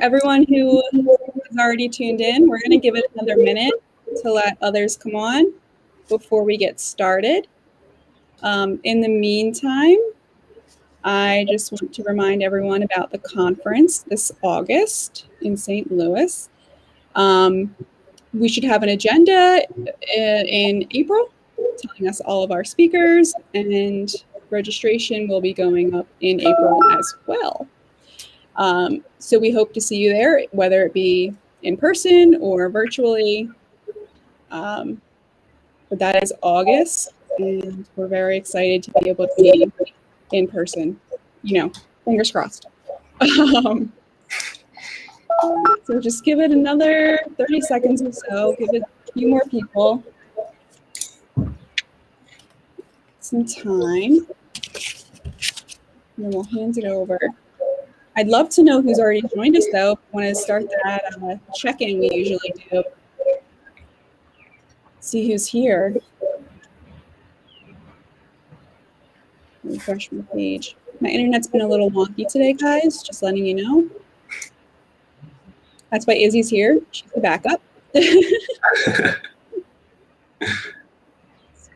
everyone who has already tuned in, we're going to give it another minute to let others come on before we get started. In the meantime, I just want to remind everyone about the conference this August in St. Louis. We should have an agenda in April telling us all of our speakers, and registration will be going up in April as well. So we hope to see you there, whether it be in person or virtually. But that is August, and we're very excited to be able to be in person. You know, fingers crossed. So just give it another 30 seconds or so. Give it a few more people some time. And then we'll hand it over. I'd love to know who's already joined us, though. I want to start that check-in we usually do. See who's here. Refresh my page. My internet's been a little wonky today, guys. Just letting you know. That's why Izzy's here. She's the backup.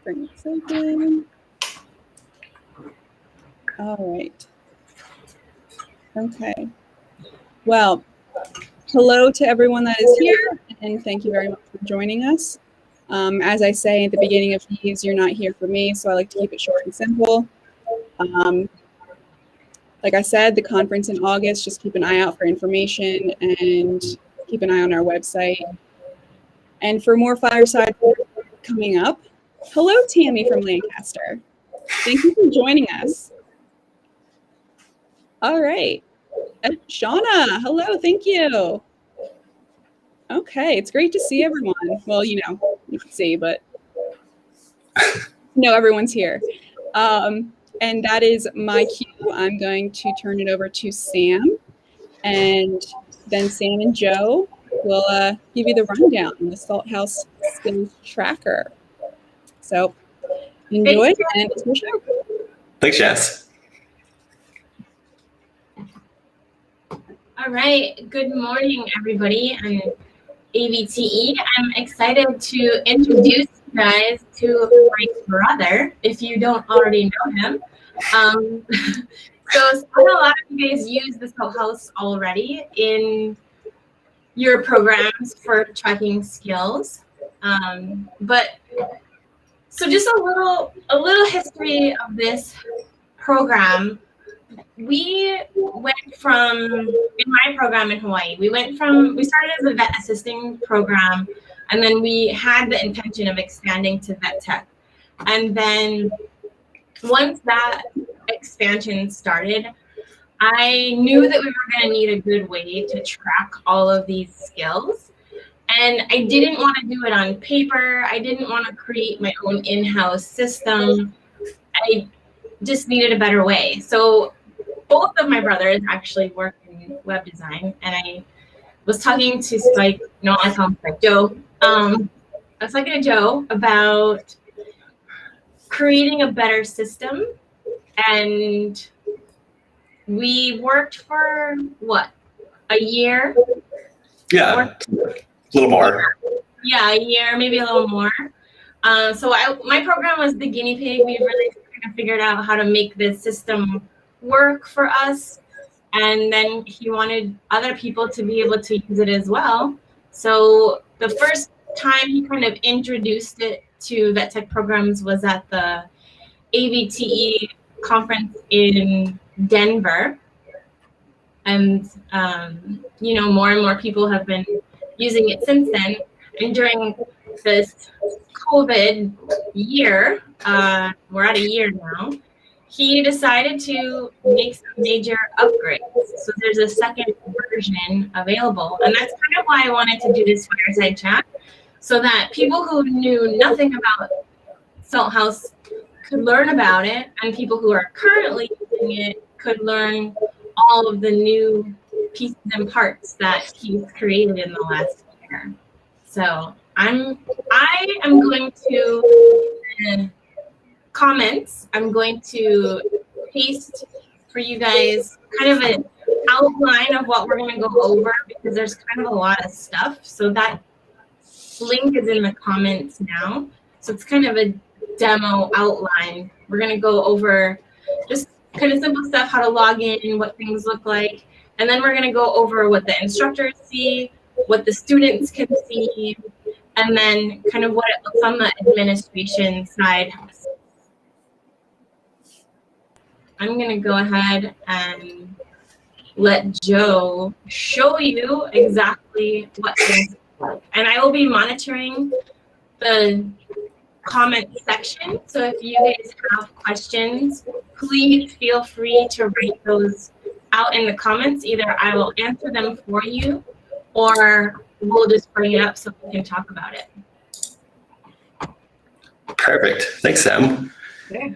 Bring this open. All right. Okay. Well, hello to everyone that is here, and thank you very much for joining us. As I say at the beginning of these, you're not here for me, so I like to keep it short and simple. Like I said, the conference in August, just keep an eye out for information and keep an eye on our website. And for more Fireside coming up, hello, Tammy from Lancaster. Thank you for joining us. All right. Shauna, hello, thank you. Okay, it's great to see everyone. Well, you know, you can see, but no, everyone's here. And that is my cue. I'm going to turn it over to Sam, and then Sam and Joe will give you the rundown on the Salt House Skills Tracker. So enjoy, and it's your show. Thanks, Jess. All right, good morning, everybody. I'm AVTE. I'm excited to introduce you guys to my brother, if you don't already know him. So a lot of you guys use the Salt House already in your programs for tracking skills. But so just a little history of this program. We went from, in my program in Hawaii, we started as a vet assisting program, and then we had the intention of expanding to vet tech. And then once that expansion started, I knew that we were going to need a good way to track all of these skills. And I didn't want to do it on paper. I didn't want to create my own in-house system. I just needed a better way. So both of my brothers actually work in web design, and I was talking to Spike, no, I call him Spike, Joe. I was talking to Joe about creating a better system, and we worked for what, a year? Yeah, a little more. Yeah, a year, maybe a little more. So my program was the guinea pig. We really kind of figured out how to make this system work for us, and then he wanted other people to be able to use it as well. So the first time he kind of introduced it to vet tech programs was at the AVTE conference in Denver, and you know, more and more people have been using it since then. And during this COVID year, we're at a year now, he decided to make some major upgrades. So there's a second version available. And that's kind of why I wanted to do this Fireside chat, so that people who knew nothing about Salt House could learn about it, and people who are currently using it could learn all of the new pieces and parts that he's created in the last year. So I am going to comments. I'm going to paste for you guys kind of a outline of what we're going to go over because there's kind of a lot of stuff. So that link is in the comments now. So it's kind of a demo outline. We're going to go over just kind of simple stuff, how to log in, what things look like. And then we're going to go over what the instructors see, what the students can see, and then kind of what it looks on the administration side. I'm going to go ahead and let Joe show you exactly what things look like. And I will be monitoring the comment section. So if you guys have questions, please feel free to write those out in the comments. Either I will answer them for you or we'll just bring it up so we can talk about it. Perfect. Thanks, Sam. Okay.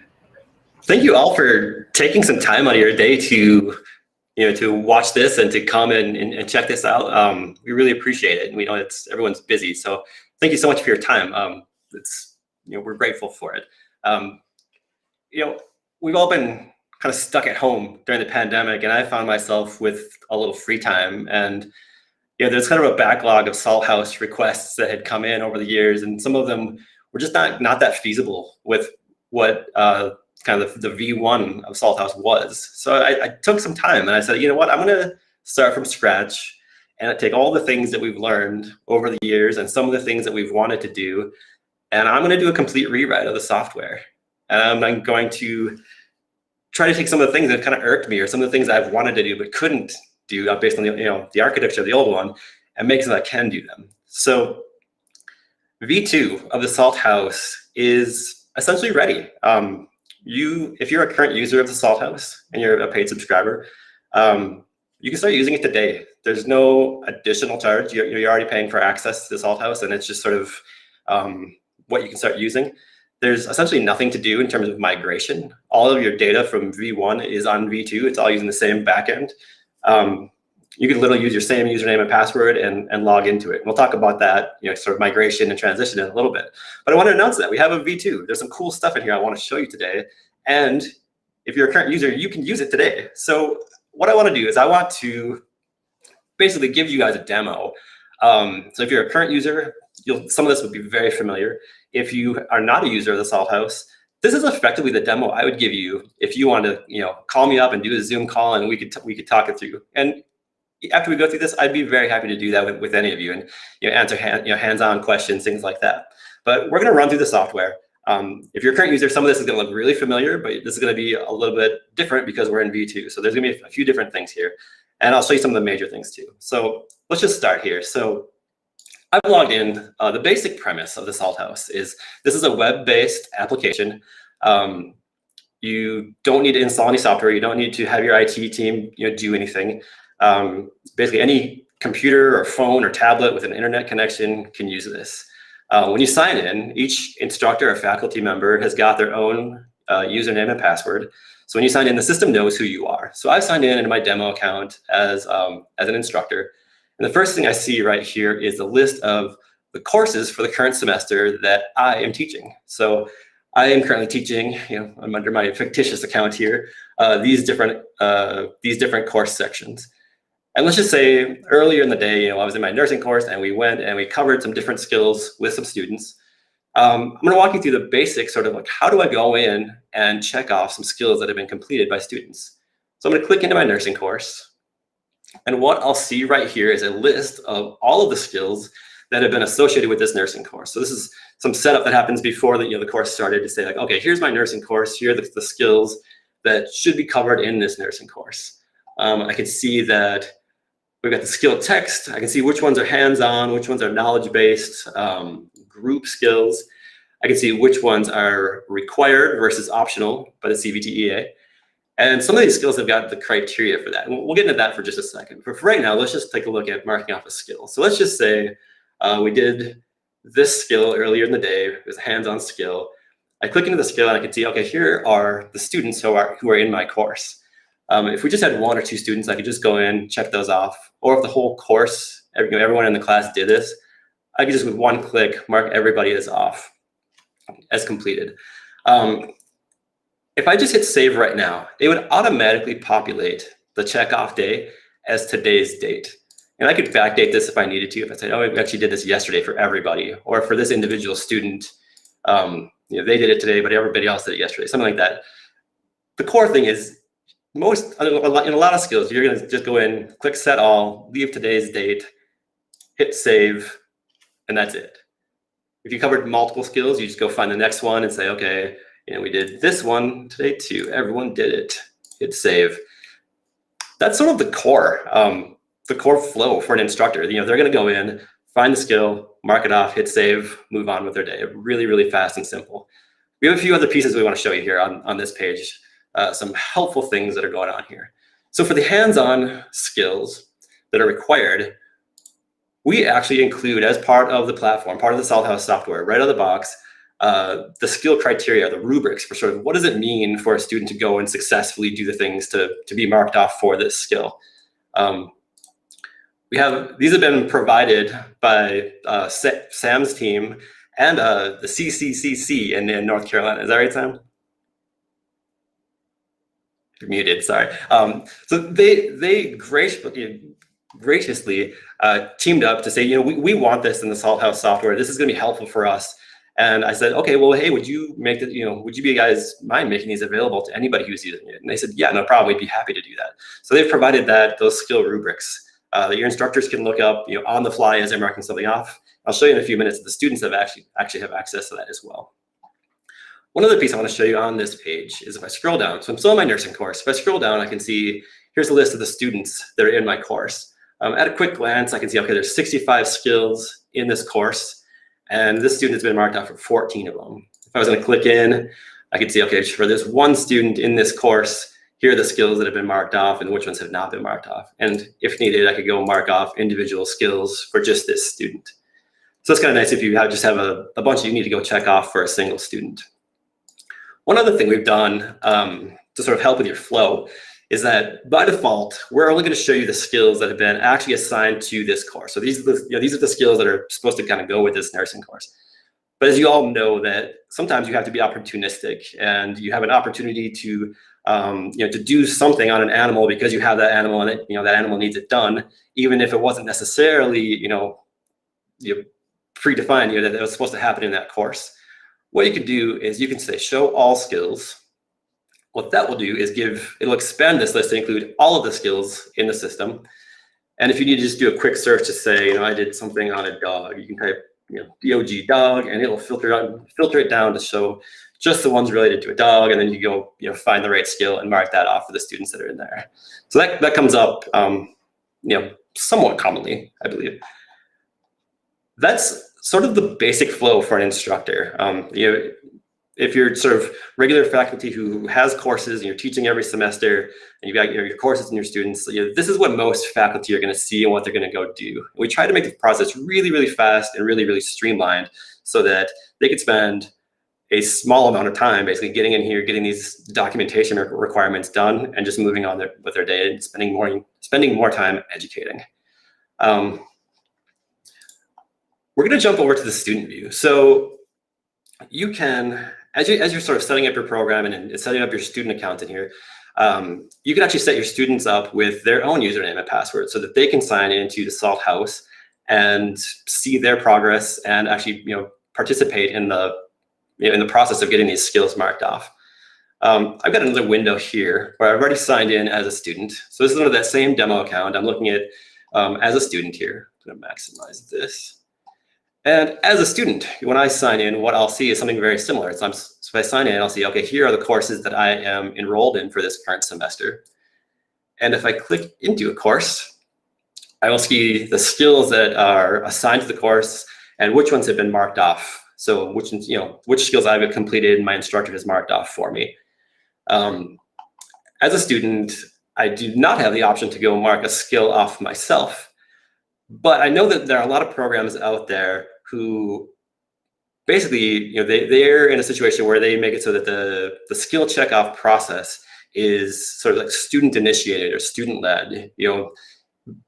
Thank you all for taking some time out of your day to, to watch this and to come and check this out. We really appreciate it. We know everyone's busy, so thank you so much for your time. We're grateful for it. We've all been kind of stuck at home during the pandemic, and I found myself with a little free time. And there's kind of a backlog of Salt House requests that had come in over the years, and some of them were just not that feasible with what kind of the V1 of Salt House was. So I took some time and I said, you know what, I'm going to start from scratch and take all the things that we've learned over the years and some of the things that we've wanted to do, and I'm going to do a complete rewrite of the software. And I'm going to try to take some of the things that kind of irked me or some of the things I've wanted to do but couldn't do based on the architecture of the old one and make so that I can do them. So V2 of the Salt House is essentially ready. If you're a current user of the Salt House and you're a paid subscriber, you can start using it today. There's no additional charge. You're already paying for access to the Salt House, and it's just sort of what you can start using. There's essentially nothing to do in terms of migration. All of your data from V1 is on V2. It's all using the same backend. You can literally use your same username and password and log into it. We'll talk about that, sort of migration and transition in a little bit. But I want to announce that we have a V2. There's some cool stuff in here I want to show you today. And if you're a current user, you can use it today. So what I want to do is I want to basically give you guys a demo. So if you're a current user, some of this would be very familiar. If you are not a user of the Salt House, this is effectively the demo I would give you if you want to, call me up and do a Zoom call and we could talk it through. And after we go through this, I'd be very happy to do that with any of you and answer hands-on questions, things like that. But we're going to run through the software. If you're a current user, some of this is going to look really familiar, but this is going to be a little bit different because we're in V2. So there's going to be a few different things here, and I'll show you some of the major things too. So let's just start here. So I've logged in. The basic premise of the Salt House is this is a web-based application. You don't need to install any software. You don't need to have your IT team do anything. Basically, any computer or phone or tablet with an internet connection can use this. When you sign in, each instructor or faculty member has got their own username and password. So when you sign in, the system knows who you are. So I've signed in my demo account as an instructor. And the first thing I see right here is a list of the courses for the current semester that I am teaching. So I am currently teaching, I'm under my fictitious account here, these different course sections. And let's just say earlier in the day, I was in my nursing course and we went and we covered some different skills with some students. I'm going to walk you through the basics, sort of like how do I go in and check off some skills that have been completed by students. So I'm going to click into my nursing course. And what I'll see right here is a list of all of the skills that have been associated with this nursing course. So this is some setup that happens before the course started to say like, okay, here's my nursing course. Here are the skills that should be covered in this nursing course. I can see that we've got the skill text. I can see which ones are hands-on, which ones are knowledge-based, group skills. I can see which ones are required versus optional by the CVTEA. And some of these skills have got the criteria for that. And we'll get into that for just a second. But for right now, let's just take a look at marking off a skill. So let's just say we did this skill earlier in the day. It was a hands-on skill. I click into the skill and I can see, okay, here are the students who are in my course. If we just had one or two students, I could just go in, check those off. Or if the whole course, everyone in the class did this, I could just with one click mark everybody as off, as completed. If I just hit save right now, it would automatically populate the checkoff day as today's date. And I could backdate this if I needed to, if I said, oh, we actually did this yesterday for everybody, or for this individual student, they did it today, but everybody else did it yesterday, something like that. The core thing is in a lot of skills, you're gonna just go in, click set all, leave today's date, hit save, and that's it. If you covered multiple skills, you just go find the next one and say, okay, we did this one today too. Everyone did it. Hit save. That's sort of the core flow for an instructor. They're going to go in, find the skill, mark it off, hit save, move on with their day. Really, really fast and simple. We have a few other pieces we want to show you here on this page. Some helpful things that are going on here. So for the hands-on skills that are required, we actually include as part of the platform, part of the Salthouse software, right out of the box, the skill criteria, the rubrics for sort of what does it mean for a student to go and successfully do the things to be marked off for this skill. These have been provided by Sam's team and the CCCC in North Carolina. Is that right, Sam? You're muted, sorry. So they graciously teamed up to say, we want this in the Salthouse software. This is going to be helpful for us. And I said, okay, well, hey, would you make it, would you guys mind making these available to anybody who's using it? And they said, yeah, no problem. We'd be happy to do that. So they've provided those skill rubrics that your instructors can look up, on the fly as they're marking something off. I'll show you in a few minutes that the students have actually have access to that as well. One other piece I want to show you on this page is if I scroll down. So I'm still in my nursing course. If I scroll down, I can see here's a list of the students that are in my course. At a quick glance, I can see, okay, there's 65 skills in this course, and this student has been marked off for 14 of them. If I was going to click in, I could see, okay, for this one student in this course, here are the skills that have been marked off and which ones have not been marked off. And if needed, I could go mark off individual skills for just this student. So it's kind of nice if you just have a bunch that you need to go check off for a single student. One other thing we've done to sort of help with your flow is that by default, we're only going to show you the skills that have been actually assigned to this course. So these are the skills that are supposed to kind of go with this nursing course. But as you all know, that sometimes you have to be opportunistic, and you have an opportunity to to do something on an animal because you have that animal and that animal needs it done, even if it wasn't necessarily predefined that it was supposed to happen in that course. What you can do is you can say show all skills. What that will do is it'll expand this list to include all of the skills in the system. And if you need to just do a quick search to say, I did something on a dog, you can type, DOG dog, and it'll filter it down to show just the ones related to a dog. And then you go, find the right skill and mark that off for the students that are in there. So that comes up, somewhat commonly, I believe. That's sort of the basic flow for an instructor. If you're sort of regular faculty who has courses and you're teaching every semester and you've got your courses and your students, this is what most faculty are going to see and what they're going to go do. We try to make the process really, really fast and really, really streamlined so that they could spend a small amount of time basically getting in here, getting these documentation requirements done, and just moving on with their day and spending more time educating. We're going to jump over to the student view. So you can, as you're sort of setting up your program and setting up your student account in here, you can actually set your students up with their own username and password so that they can sign into the Salthouse and see their progress and actually participate in the process of getting these skills marked off. I've got another window here where I've already signed in as a student. So this is under that same demo account. I'm looking at as a student here. I'm going to maximize this. And as a student, when I sign in, what So if I sign in, I'll see, okay, here are the courses that I am enrolled in for this current semester. And if I click into a course, I will see the skills that are assigned to the course and which ones have been marked off. So which skills I've completed, my instructor has marked off for me. As a student, I do not have the option to go mark a skill off myself. But I know that there are a lot of programs out there who basically, they're in a situation where they make it so that the skill checkoff process is sort of like student initiated or student led.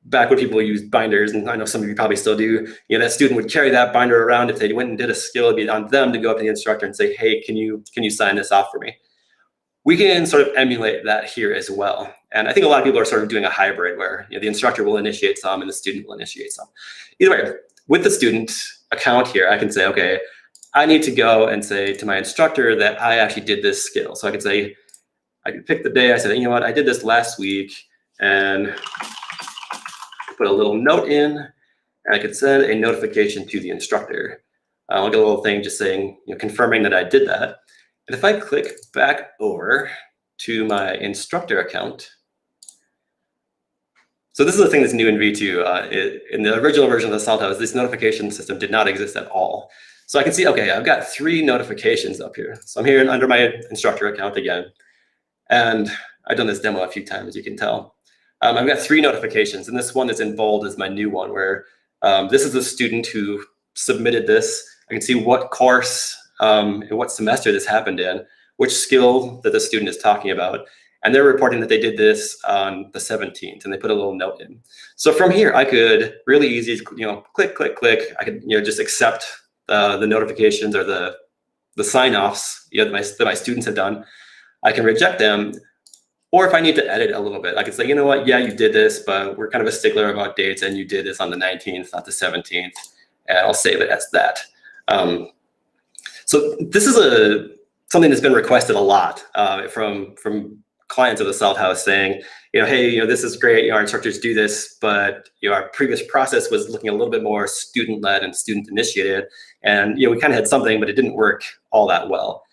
Back when people used binders, and I know some of you probably still do, that student would carry that binder around. If they went and did a skill, it'd be on them to go up to the instructor and say, hey, can you sign this off for me? We can sort of emulate that here as well. And I think a lot of people are sort of doing a hybrid where the instructor will initiate some and the student will initiate some. Either way, with the student account here, I can say, okay, I need to go and say to my instructor that I actually did this skill. So I could say, I could pick the day. I said, you know what, I did this last week, and put a little note in, and I could send a notification to the instructor. I'll get a little thing just saying, confirming that I did that. And if I click back over to my instructor account, so this is the thing that's new in V2. In the original version of the Salthouse, this notification system did not exist at all. So I can see, okay, I've got 3 notifications up here. So I'm here under my instructor account again. And I've done this demo a few times, as you can tell. I've got 3 notifications, and this one that's in bold is my new one, where this is a student who submitted this. I can see what course and what semester this happened in, which skill that the student is talking about. And they're reporting that they did this on the 17th, and they put a little note in. So from here, I could really easy, click, click, click. I could, just accept the notifications or the sign-offs that my students have done. I can reject them. Or if I need to edit a little bit, I can say, you know what, yeah, you did this, but we're kind of a stickler about dates, and you did this on the 19th, not the 17th, and I'll save it as that. So this is something that's been requested a lot from clients of the Salthouse saying, hey, this is great, our instructors do this, but our previous process was looking a little bit more student-led and student-initiated, and we kind of had something, but it didn't work all that well.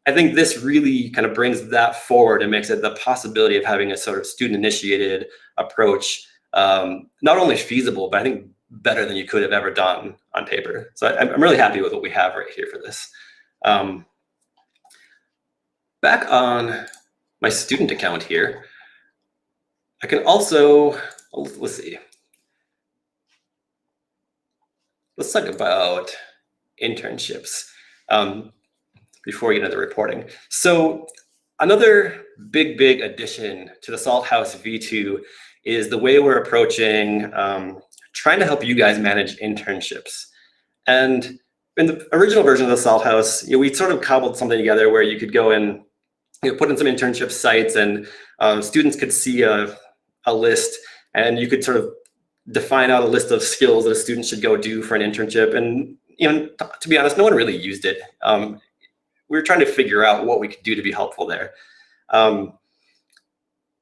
I think this really kind of brings that forward and makes it the possibility of having a sort of student-initiated approach not only feasible, but I think better than you could have ever done on paper. So I'm really happy with what we have right here for this. Back on my student account here, I can also, let's see. Let's talk about internships. Before we get into the reporting. So another big addition to the Salthouse V2 is the way we're approaching trying to help you guys manage internships. And in the original version of the Salthouse, we sort of cobbled something together where you could go and put in some internship sites, and students could see a list, and you could sort of define out a list of skills that a student should go do for an internship. And to be honest, no one really used it. We were trying to figure out what we could do to be helpful there. In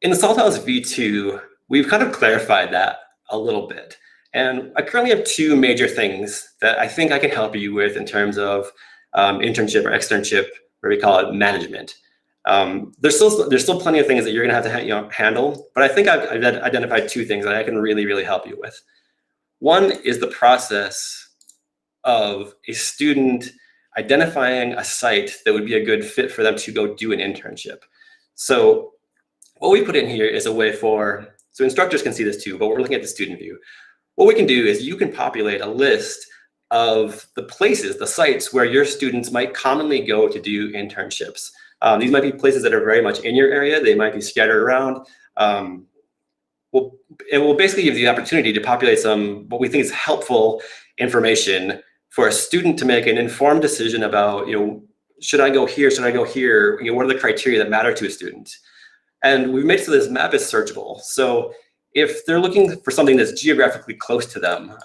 the Salthouse V2, we've kind of clarified that a little bit. And I currently have 2 major things that I think I can help you with in terms of internship or externship, where we call it management. There's still plenty of things that you're gonna have to handle, but I think I've identified 2 things that I can really help you with. One is the process of a student identifying a site that would be a good fit for them to go do an internship. So what we put in here is a way so instructors can see this too, but we're looking at the student view. What we can do is you can populate a list of the places, the sites where your students might commonly go to do internships. These might be places that are very much in your area. They might be scattered around. It will basically give you the opportunity to populate some, what we think is helpful information for a student to make an informed decision about, should I go here, should I go here? What are the criteria that matter to a student? And we've made it so this map is searchable. So if they're looking for something that's geographically close to them,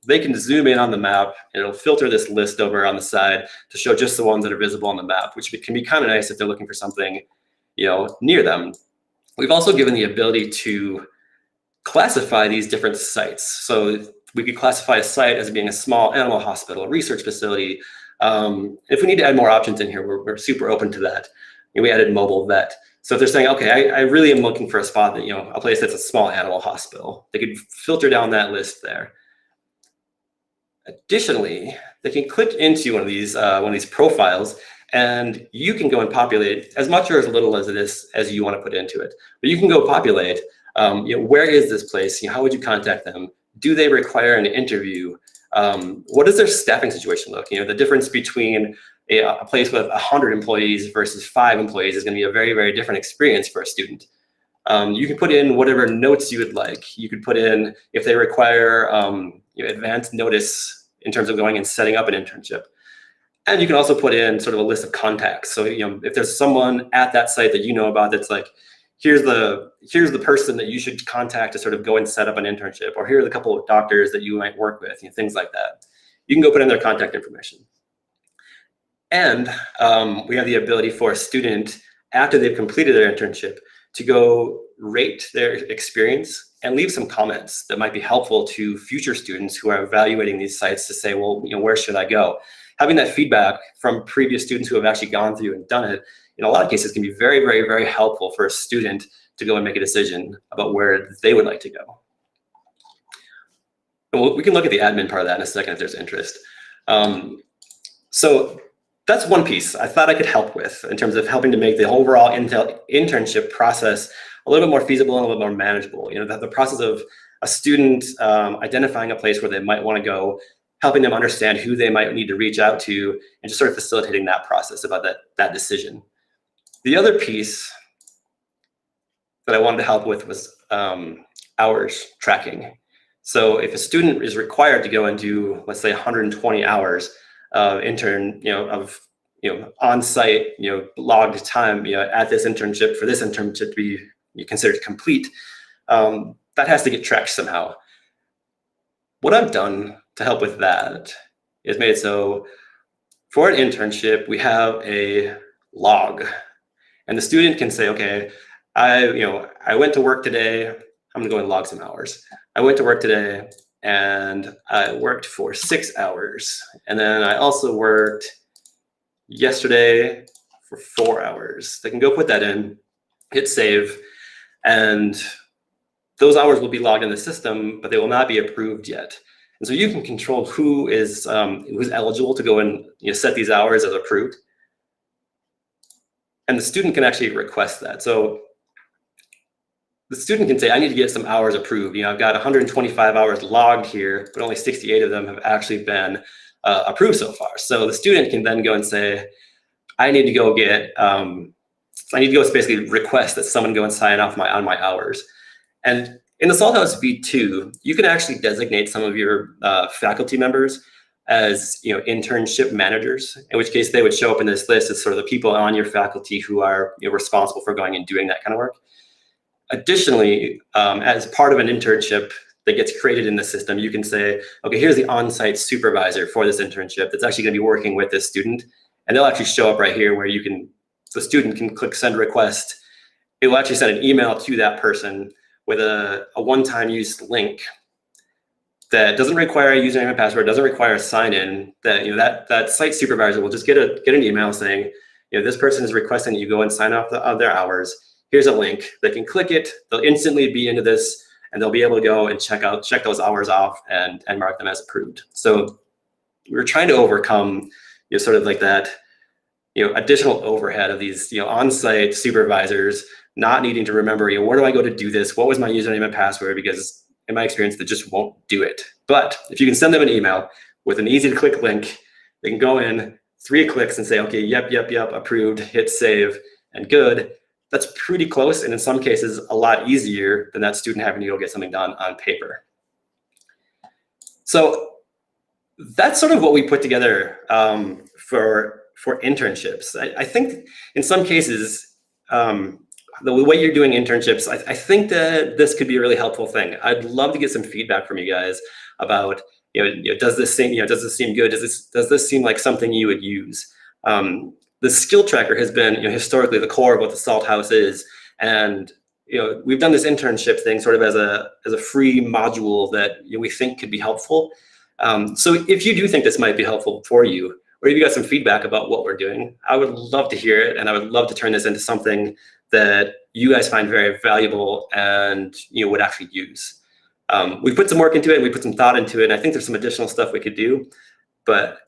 they can zoom in on the map, and it'll filter this list over on the side to show just the ones that are visible on the map, which can be kind of nice if they're looking for something, near them. We've also given the ability to classify these different sites. So we could classify a site as being a small animal hospital, a research facility. If we need to add more options in here, we're super open to that. We added mobile vet. So if they're saying, okay, I really am looking for a spot that, a place that's a small animal hospital, they could filter down that list there. Additionally, they can click into one of these profiles, and you can go and populate as much or as little as it is as you want to put into it. But you can go populate, where is this place? How would you contact them? Do they require an interview? What does their staffing situation look? The difference between a place with 100 employees versus 5 employees is going to be a very different experience for a student. You can put in whatever notes you would like. You could put in if they require advanced notice in terms of going and setting up an internship. And you can also put in sort of a list of contacts. So if there's someone at that site that you know about that's like, here's the person that you should contact to sort of go and set up an internship, or here are the couple of doctors that you might work with, things like that. You can go put in their contact information. And we have the ability for a student, after they've completed their internship, to go rate their experience and leave some comments that might be helpful to future students who are evaluating these sites to say, well, where should I go? Having that feedback from previous students who have actually gone through and done it, in a lot of cases, can be very, very, very helpful for a student to go and make a decision about where they would like to go. And we can look at the admin part of that in a second if there's interest. So that's one piece I thought I could help with in terms of helping to make the overall internship process a little bit more feasible and a little bit more manageable. The process of a student identifying a place where they might want to go, helping them understand who they might need to reach out to, and just sort of facilitating that process about that decision. The other piece that I wanted to help with was hours tracking. So if a student is required to go and do, let's say, 120 hours of on-site, logged time, at this internship for this internship to be considered complete, that has to get tracked somehow. What I've done to help with that is made it so for an internship, we have a log, and the student can say, okay, I went to work today. I'm gonna go and log some hours. I went to work today and I worked for 6 hours. And then I also worked yesterday for 4 hours. They can go put that in, hit save, and those hours will be logged in the system, but they will not be approved yet. And so you can control who is who's eligible to go and set these hours as approved. And the student can actually request that. So the student can say, I need to get some hours approved. I've got 125 hours logged here, but only 68 of them have actually been approved so far. So the student can then go and say, I need to go get, basically request that someone go and sign off on my hours. And in the Salthouse V2, you can actually designate some of your faculty members as internship managers, in which case they would show up in this list as sort of the people on your faculty who are responsible for going and doing that kind of work. Additionally, as part of an internship that gets created in the system, you can say, okay, here's the on-site supervisor for this internship that's actually going to be working with this student, and they'll actually show up right here where the student can click send request. It will actually send an email to that person with a one-time use link that doesn't require a username and password, doesn't require a sign-in. That site supervisor will just get an email saying, this person is requesting that you go and sign off their hours. Here's a link. They can click it. They'll instantly be into this, and they'll be able to go and check those hours off and mark them as approved. So we're trying to overcome sort of like that additional overhead of these on-site supervisors not needing to remember where do I go to do this? What was my username and password? Because in my experience, they just won't do it. But if you can send them an email with an easy to click link, they can go in 3 clicks and say, okay, yep, approved, hit save, and good. That's pretty close, and in some cases, a lot easier than that student having to go get something done on paper. So that's sort of what we put together for internships. I think in some cases, the way you're doing internships, I think that this could be a really helpful thing. I'd love to get some feedback from you guys about, does this seem good? Does this seem like something you would use? The skill tracker has been historically the core of what the Salt House is, and we've done this internship thing sort of as a free module that we think could be helpful. So if you do think this might be helpful for you, or if you got some feedback about what we're doing, I would love to hear it, and I would love to turn this into something that you guys find very valuable and would actually use. We put some work into it, we put some thought into it, and I think there's some additional stuff we could do, but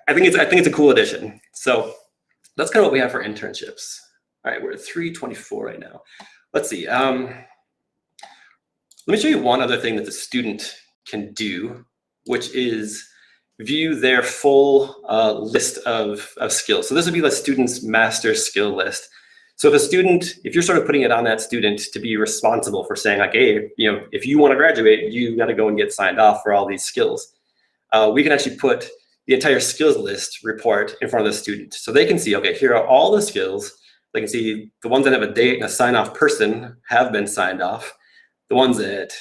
I think it's a cool addition. So that's kind of what we have for internships. All right, we're at 3:24 right now. Let's see. Let me show you one other thing that the student can do, which is view their full list of skills. So this would be the student's master skill list. So if you're sort of putting it on that student to be responsible for saying like, hey, if you want to graduate, you got to go and get signed off for all these skills. We can actually put the entire skills list report in front of the student. So they can see, okay, here are all the skills They can see the ones that have a date and a sign-off person have been signed off. The ones that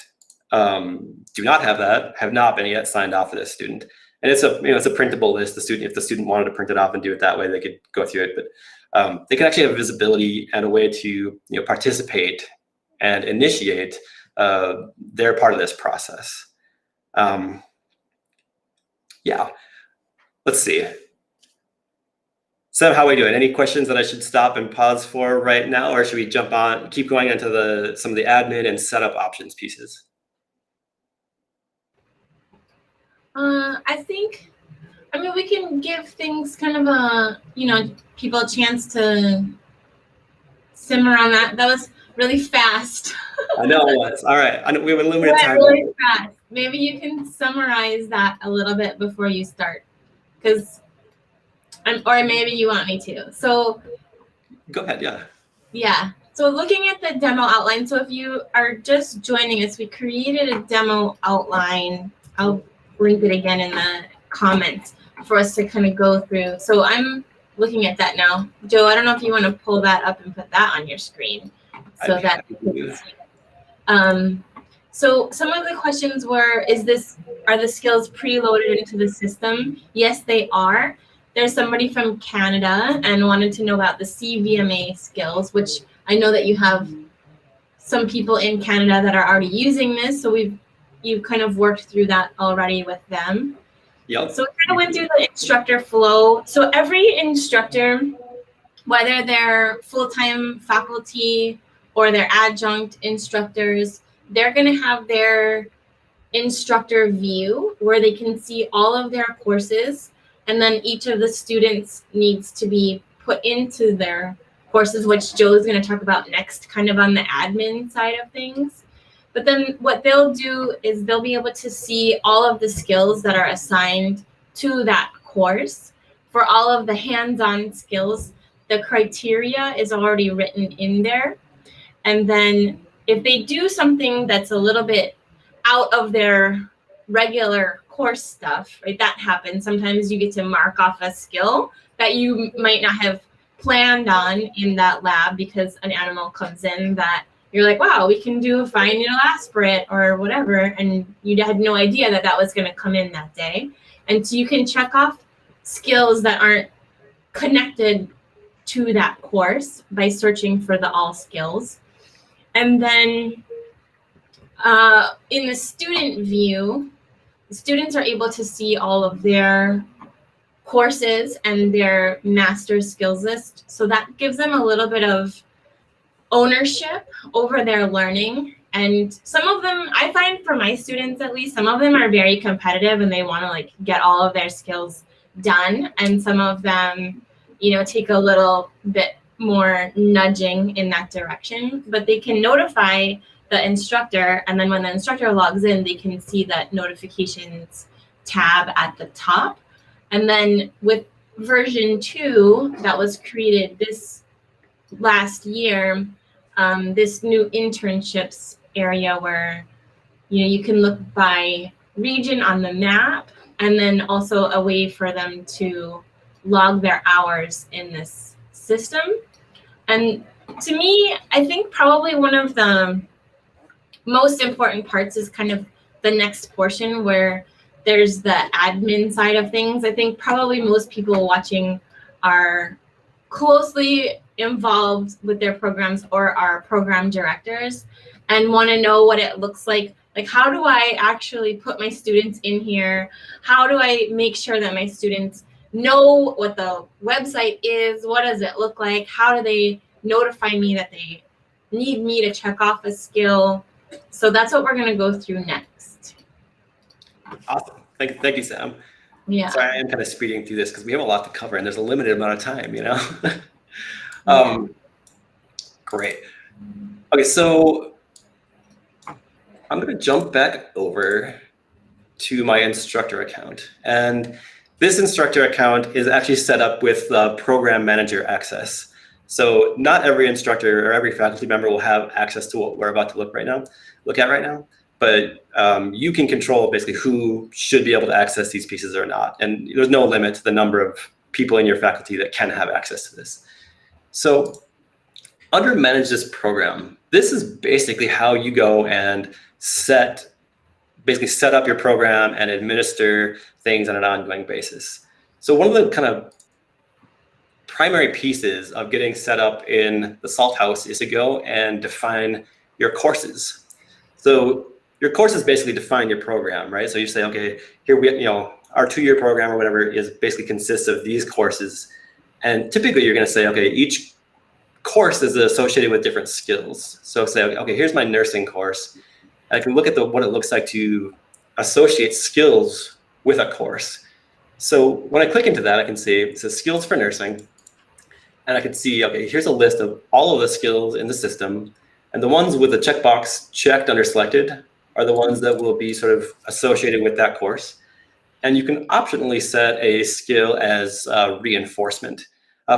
do not have that have not been yet signed off for this student. And it's a, it's a printable list. If the student wanted to print it off and do it that way, they could go through it. But they can actually have visibility and a way to participate and initiate their part of this process. Yeah, let's see. Sam, how are we doing? Any questions that I should stop and pause for right now, or should we jump on, keep going into some of the admin and setup options pieces? I mean, we can give things kind of a, people a chance to simmer on that. That was really fast. I know it was. All right. We have a limited time. Really fast. Maybe you can summarize that a little bit before you start, or maybe you want me to. So go ahead. Yeah. Yeah. So looking at the demo outline. So if you are just joining us, we created a demo outline. I'll link it again in the comments for us to kind of go through. So I'm looking at that now. Joe, I don't know if you want to pull that up and put that on your screen so that you can see it. So some of the questions were, are the skills preloaded into the system? Yes, they are. There's somebody from Canada and wanted to know about the CVMA skills, which I know that you have some people in Canada that are already using this. So you've kind of worked through that already with them. Yep. So we kind of went through the instructor flow. So every instructor, whether they're full-time faculty or they're adjunct instructors, they're going to have their instructor view where they can see all of their courses, and then each of the students needs to be put into their courses, which Joe is going to talk about next, kind of on the admin side of things. But then what they'll do is they'll be able to see all of the skills that are assigned to that course. For all of the hands-on skills, the criteria is already written in there. And then if they do something that's a little bit out of their regular course stuff, right, that happens. Sometimes you get to mark off a skill that you might not have planned on in that lab because an animal comes in that you're like, wow, we can do a fine needle aspirate or whatever. And you had no idea that that was going to come in that day. And so you can check off skills that aren't connected to that course by searching for the all skills. And then in the student view, the students are able to see all of their courses and their master skills list. So that gives them a little bit of ownership over their learning. And some of them, I find for my students at least, some of them are very competitive and they want to like get all of their skills done. And some of them, take a little bit more nudging in that direction, but they can notify the instructor. And then when the instructor logs in, they can see that notifications tab at the top. And then with version 2 that was created this last year, this new internships area where you can look by region on the map, and then also a way for them to log their hours in this system. And to me, I think probably one of the most important parts is kind of the next portion where there's the admin side of things. I think probably most people watching are closely involved with their programs or are program directors and want to know what it looks like. Like, how do I actually put my students in here? How do I make sure that my students know what the website is? What does it look like? How do they notify me that they need me to check off a skill? So that's what we're going to go through next. Awesome. Thank you, Sam. Yeah. Sorry, I am kind of speeding through this because we have a lot to cover and there's a limited amount of time, Great. Okay, so I'm going to jump back over to my instructor account. And this instructor account is actually set up with program manager access. So not every instructor or every faculty member will have access to what we're about to look at right now. But you can control basically who should be able to access these pieces or not. And there's no limit to the number of people in your faculty that can have access to this. So Under manage this program, this is basically how you go and set up your program and administer things on an ongoing basis. So one of the kind of primary pieces of getting set up in the Salt House is to go and define your courses. So your courses basically define your program, right? So you say, okay, here we, our 2-year program or whatever is basically consists of these courses. And typically you're going to say, okay, each course is associated with different skills. So say, okay, here's my nursing course. And I can look at what it looks like to associate skills with a course. So when I click into that, I can see it says skills for nursing. And I can see, okay, here's a list of all of the skills in the system. And the ones with the checkbox checked under selected are the ones that will be sort of associated with that course. And you can optionally set a skill as reinforcement.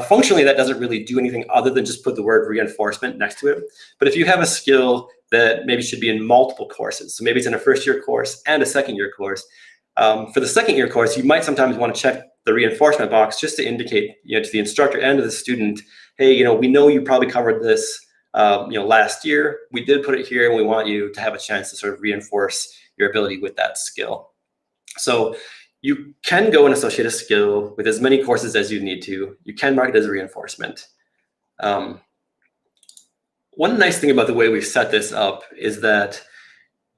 Functionally, that doesn't really do anything other than just put the word reinforcement next to it. But if you have a skill that maybe should be in multiple courses, so maybe it's in a first-year course and a second-year course, for the second-year course, you might sometimes want to check the reinforcement box just to indicate, to the instructor and to the student, hey, we know you probably covered this, last year. We did put it here, and we want you to have a chance to sort of reinforce your ability with that skill. So you can go and associate a skill with as many courses as you need to. You can mark it as a reinforcement. One nice thing about the way we've set this up is that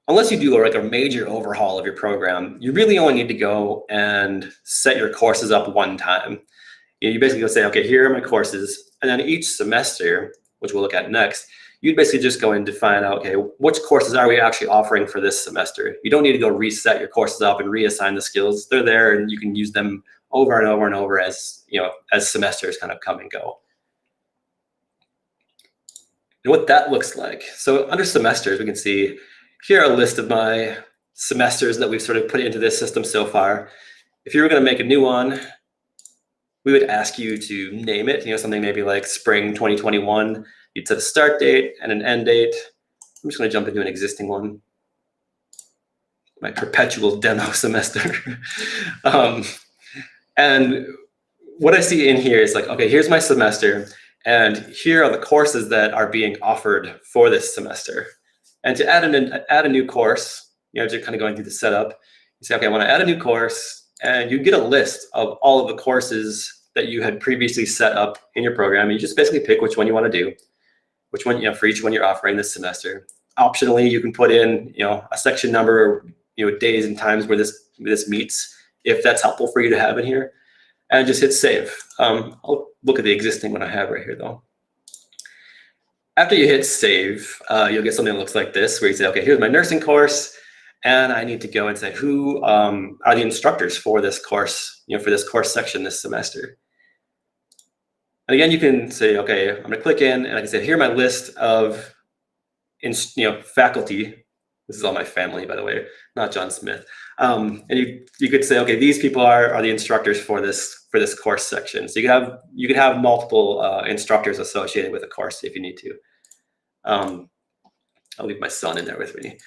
unless you do like a major overhaul of your program, you really only need to go and set your courses up one time. You basically go say, okay, here are my courses. And then each semester, which we'll look at next, you'd basically just go and define out, okay, which courses are we actually offering for this semester? You don't need to go reset your courses up and reassign the skills. They're there and you can use them over and over and over as, as semesters kind of come and go. And what that looks like. So under semesters, we can see here are a list of my semesters that we've sort of put into this system so far. If you were going to make a new one, we would ask you to name it, something maybe like spring 2021. You'd set a start date and an end date. I'm just going to jump into an existing one. My perpetual demo semester. And what I see in here is like, okay, here's my semester. And here are the courses that are being offered for this semester. And to add a new course, just kind of going through the setup, you say, okay, I want to add a new course, and you get a list of all of the courses that you had previously set up in your program. And you just basically pick which one you want to do, which one, for each one you're offering this semester. Optionally, you can put in, a section number, days and times where this meets, if that's helpful for you to have in here, and just hit save. I'll look at the existing one I have right here though. After you hit save, you'll get something that looks like this, where you say, okay, here's my nursing course, and I need to go and say, who are the instructors for this course, for this course section this semester. And again, you can say, okay, I'm gonna click in, and I can say, here are my list of, faculty. This is all my family, by the way, not John Smith. And you could say, okay, these people are the instructors for this course section. So you could have multiple instructors associated with a course if you need to. I'll leave my son in there with me.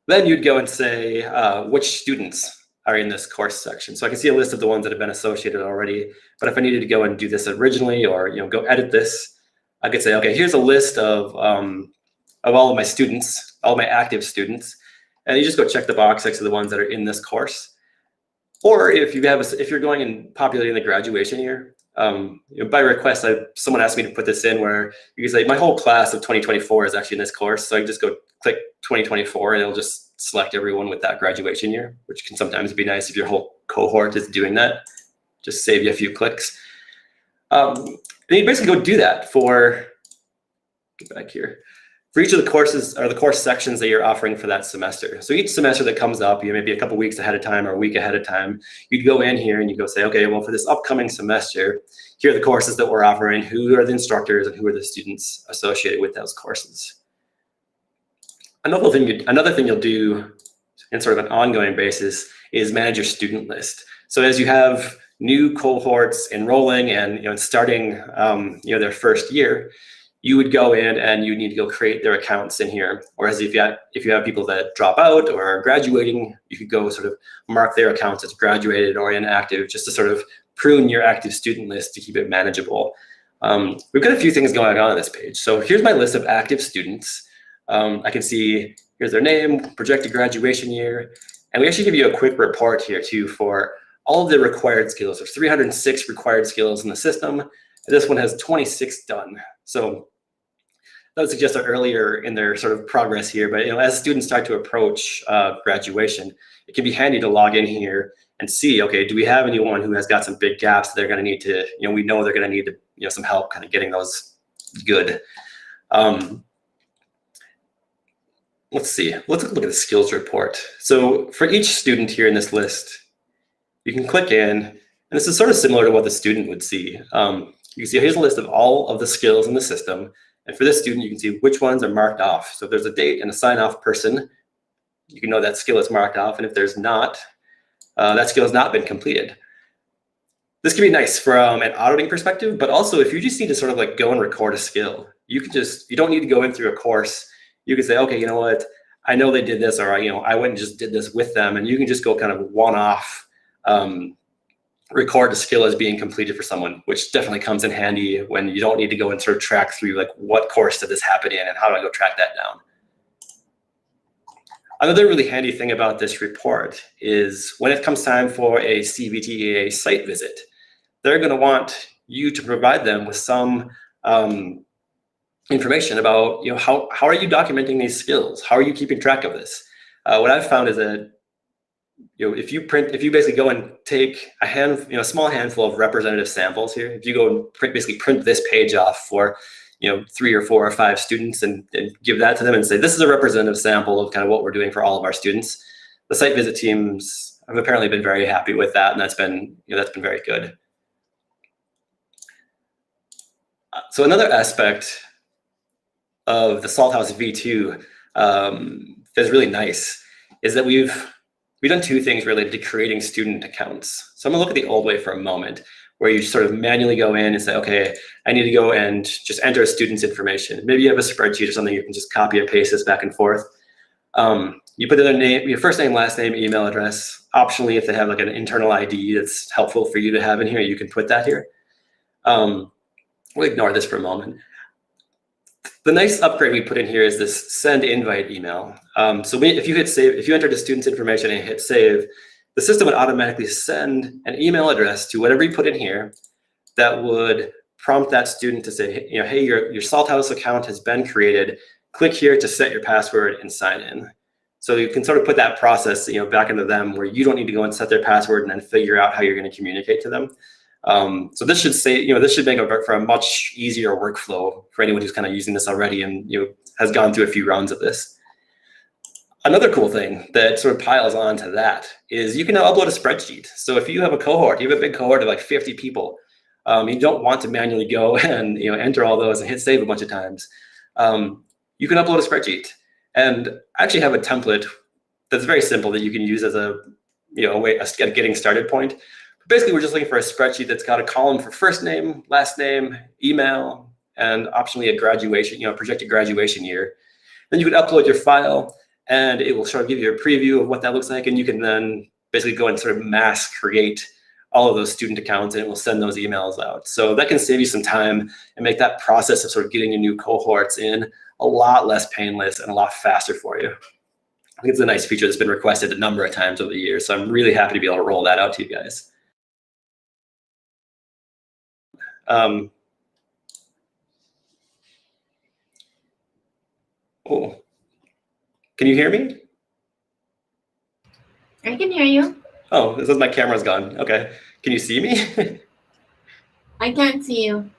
Then you'd go and say which students are in this course section. So I can see a list of the ones that have been associated already. But if I needed to go and do this originally, or go edit this, I could say, okay, here's a list of all of my students, all my active students. And you just go check the box next to the ones that are in this course. Or if you're going and populating the graduation year, by request, someone asked me to put this in where you can say my whole class of 2024 is actually in this course. So I can just go click 2024 and it'll just select everyone with that graduation year, which can sometimes be nice if your whole cohort is doing that. Just save you a few clicks. And you basically go do that for, get back here. For each of the courses or the course sections that you're offering for that semester. So each semester that comes up, maybe a couple weeks ahead of time or a week ahead of time, you'd go in here and you go say, okay, well, for this upcoming semester, here are the courses that we're offering, who are the instructors and who are the students associated with those courses. Another thing you'll do in sort of an ongoing basis is manage your student list. So as you have new cohorts enrolling and starting their first year, you would go in and you need to go create their accounts in here. Whereas if you have people that drop out or are graduating, you could go sort of mark their accounts as graduated or inactive, just to sort of prune your active student list to keep it manageable. We've got a few things going on this page. So here's my list of active students. I can see here's their name, projected graduation year, and we actually give you a quick report here too for all of the required skills. There's 306 required skills in the system. And this one has 26 done. So that would suggest that earlier in their sort of progress here, but as students start to approach graduation, it can be handy to log in here and see, okay, do we have anyone who has got some big gaps that they're going to need to, we know they're going to need to, some help kind of getting those good. Let's see, let's look at the skills report. So for each student here in this list, you can click in, and this is sort of similar to what the student would see. You can see here's a list of all of the skills in the system. And for this student, you can see which ones are marked off. So if there's a date and a sign-off person, you can know that skill is marked off. And if there's not, that skill has not been completed. This can be nice from an auditing perspective, but also if you just need to sort of like go and record a skill, you don't need to go in through a course. You can say, okay, you know what? I know they did this, or I went and just did this with them, and you can just go kind of one-off record a skill as being completed for someone, which definitely comes in handy when you don't need to go and sort of track through like what course did this happen in and how do I go track that down. Another really handy thing about this report is when it comes time for a CVTEA site visit, they're going to want you to provide them with some information about how are you documenting these skills? How are you keeping track of this? What I've found is that if you basically go and take a small handful of representative samples here, if you go and basically print this page off for 3 or 4 or 5 students and give that to them and say, this is a representative sample of kind of what we're doing for all of our students, the site visit teams have apparently been very happy with that, and that's been very good. So another aspect of the Salthouse V2 that's really nice is that we've done 2 things related to creating student accounts. So I'm gonna look at the old way for a moment, where you sort of manually go in and say, okay, I need to go and just enter a student's information. Maybe you have a spreadsheet or something, you can just copy and paste this back and forth. You put in their name, your first name, last name, email address. Optionally, if they have like an internal ID that's helpful for you to have in here, you can put that here. We'll ignore this for a moment. The nice upgrade we put in here is this send invite email. If you hit save, if you enter the student's information and hit save, the system would automatically send an email address to whatever you put in here that would prompt that student to say, hey, your Salthouse account has been created. Click here to set your password and sign in. So you can sort of put that process, back into them where you don't need to go and set their password and then figure out how you're going to communicate to them. So this should say, this should make for a much easier workflow for anyone who's kind of using this already and has gone through a few rounds of this. Another cool thing that sort of piles on to that is you can now upload a spreadsheet. So if you have a cohort, you have a big cohort of like 50 people, you don't want to manually go and enter all those and hit save a bunch of times. You can upload a spreadsheet and actually have a template that's very simple that you can use as a getting started point. But basically, we're just looking for a spreadsheet that's got a column for first name, last name, email, and optionally a graduation, projected graduation year. Then you can upload your file, and it will sort of give you a preview of what that looks like, and you can then basically go and sort of mass create all of those student accounts, and it will send those emails out. So that can save you some time and make that process of sort of getting your new cohorts in a lot less painless and a lot faster for you. I think it's a nice feature that's been requested a number of times over the years, so I'm really happy to be able to roll that out to you guys. Oh, can you hear me? I can hear you. Oh, this is my camera's gone. Okay, can you see me? I can't see you.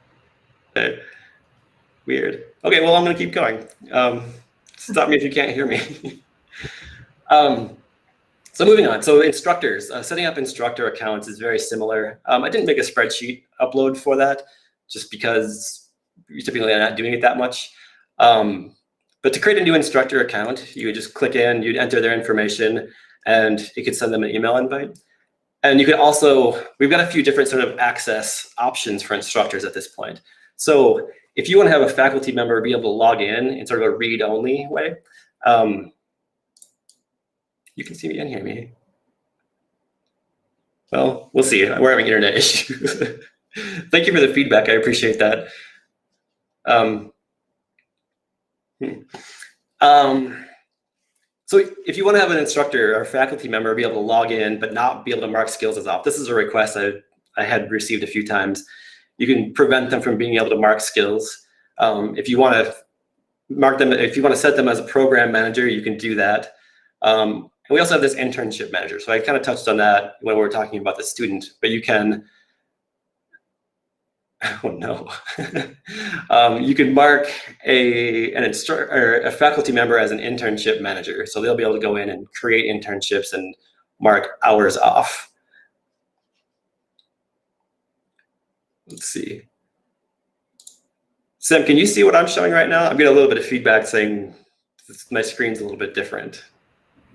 Okay. Weird. Okay, well, I'm gonna keep going. Stop me if you can't hear me. So moving on, so instructors, setting up instructor accounts is very similar. I didn't make a spreadsheet upload for that just because you're typically not doing it that much. But to create a new instructor account, you would just click in, you'd enter their information, and you could send them an email invite. And you could also, we've got a few different sort of access options for instructors at this point. So if you want to have a faculty member be able to log in sort of a read-only way, you can see me and hear me. Well, we'll see. We're having internet issues. Thank you for the feedback. I appreciate that. So if you want to have an instructor or faculty member be able to log in but not be able to mark skills as off, this is a request I had received a few times. You can prevent them from being able to mark skills. If you want to mark them, if you want to set them as a program manager, you can do that. And we also have this internship manager. So I kind of touched on that when we were talking about the student, but you can, oh no. You can mark an instructor or a faculty member as an internship manager. So they'll be able to go in and create internships and mark hours off. Let's see. Sam, can you see what I'm showing right now? I'm getting a little bit of feedback saying my screen's a little bit different.